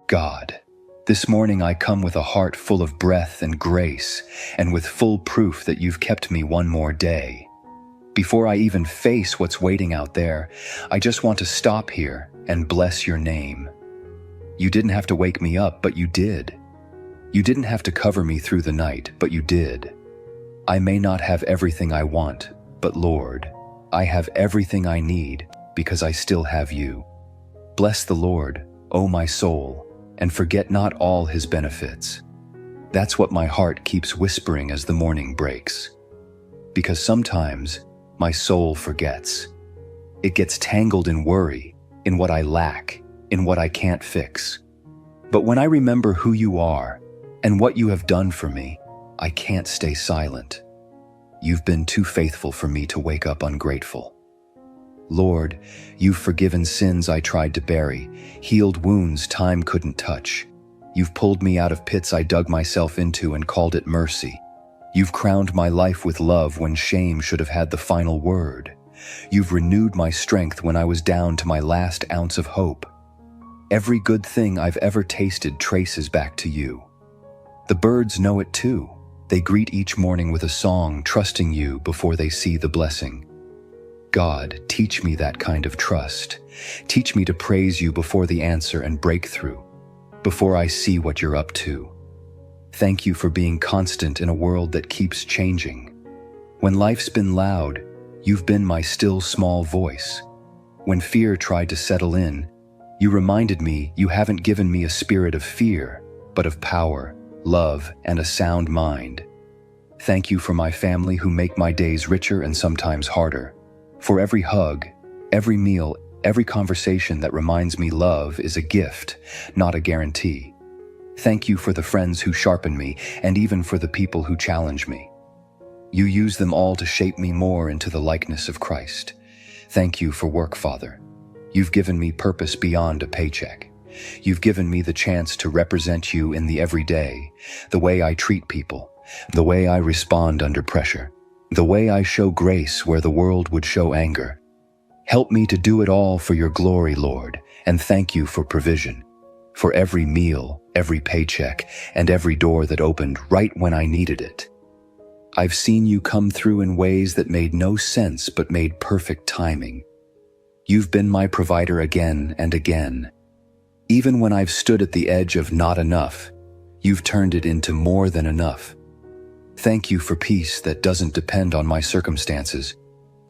God, this morning I come with a heart full of breath and grace, and with full proof that you've kept me one more day. Before I even face what's waiting out there, I just want to stop here and bless your name. You didn't have to wake me up, but you did. You didn't have to cover me through the night, but you did. I may not have everything I want, but Lord, I have everything I need because I still have you. Bless the Lord, O my soul, and forget not all his benefits. That's what my heart keeps whispering as the morning breaks. Because sometimes my soul forgets. It gets tangled in worry, in what I lack, in what I can't fix. But when I remember who you are and what you have done for me, I can't stay silent. You've been too faithful for me to wake up ungrateful. Lord, you've forgiven sins I tried to bury, healed wounds time couldn't touch. You've pulled me out of pits I dug myself into and called it mercy. You've crowned my life with love when shame should have had the final word. You've renewed my strength when I was down to my last ounce of hope. Every good thing I've ever tasted traces back to you. The birds know it too. They greet each morning with a song, trusting you before they see the blessing. God, teach me that kind of trust. Teach me to praise you before the answer and breakthrough, before I see what you're up to. Thank you for being constant in a world that keeps changing. When life's been loud, you've been my still small voice. When fear tried to settle in, you reminded me you haven't given me a spirit of fear, but of power, love, and a sound mind. Thank you for my family who make my days richer and sometimes harder. For every hug, every meal, every conversation that reminds me love is a gift, not a guarantee. Thank you for the friends who sharpen me, and even for the people who challenge me. You use them all to shape me more into the likeness of Christ. Thank you for work, Father. You've given me purpose beyond a paycheck. You've given me the chance to represent you in the everyday, the way I treat people, the way I respond under pressure, the way I show grace where the world would show anger. Help me to do it all for your glory, Lord, and thank you for provision, for every meal, every paycheck, and every door that opened right when I needed it. I've seen you come through in ways that made no sense but made perfect timing. You've been my provider again and again. Even when I've stood at the edge of not enough, you've turned it into more than enough. Thank you for peace that doesn't depend on my circumstances,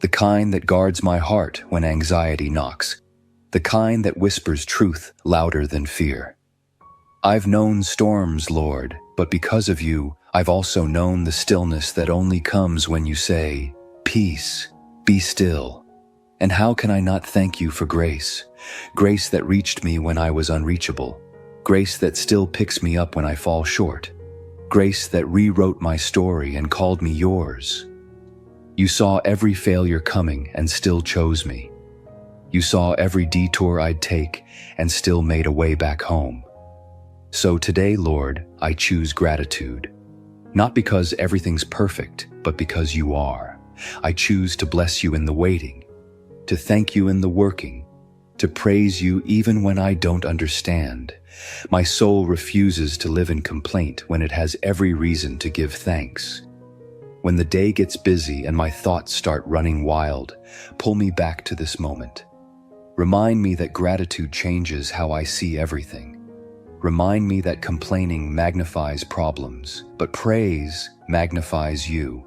the kind that guards my heart when anxiety knocks, the kind that whispers truth louder than fear. I've known storms, Lord, but because of you, I've also known the stillness that only comes when you say, "Peace, be still." And how can I not thank you for grace? Grace that reached me when I was unreachable. Grace that still picks me up when I fall short. Grace that rewrote my story and called me yours. You saw every failure coming and still chose me. You saw every detour I'd take and still made a way back home. So today, Lord, I choose gratitude. Not because everything's perfect, but because you are. I choose to bless you in the waiting, to thank you in the working, to praise you even when I don't understand. My soul refuses to live in complaint when it has every reason to give thanks. When the day gets busy and my thoughts start running wild, pull me back to this moment. Remind me that gratitude changes how I see everything. Remind me that complaining magnifies problems, but praise magnifies you.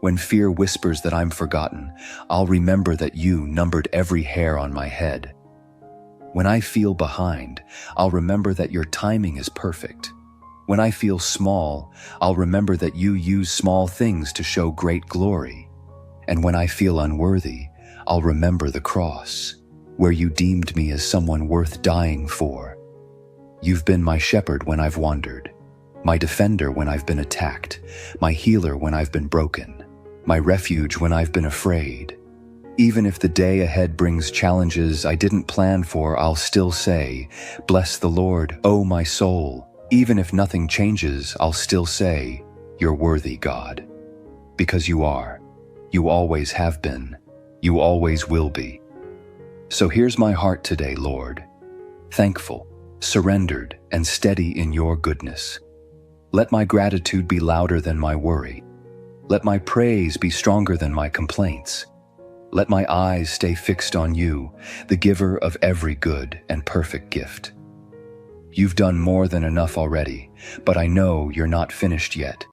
When fear whispers that I'm forgotten, I'll remember that you numbered every hair on my head. When I feel behind, I'll remember that your timing is perfect. When I feel small, I'll remember that you use small things to show great glory. And when I feel unworthy, I'll remember the cross, where you deemed me as someone worth dying for. You've been my shepherd when I've wandered, my defender when I've been attacked, my healer when I've been broken, my refuge when I've been afraid. Even if the day ahead brings challenges I didn't plan for, I'll still say, "Bless the Lord, O my soul." Even if nothing changes, I'll still say, "You're worthy, God." Because you are. You always have been. You always will be. So here's my heart today, Lord. thankful, surrendered, and steady in your goodness. Let my gratitude be louder than my worry. Let my praise be stronger than my complaints. Let my eyes stay fixed on you, the giver of every good and perfect gift. You've done more than enough already, but I know you're not finished yet.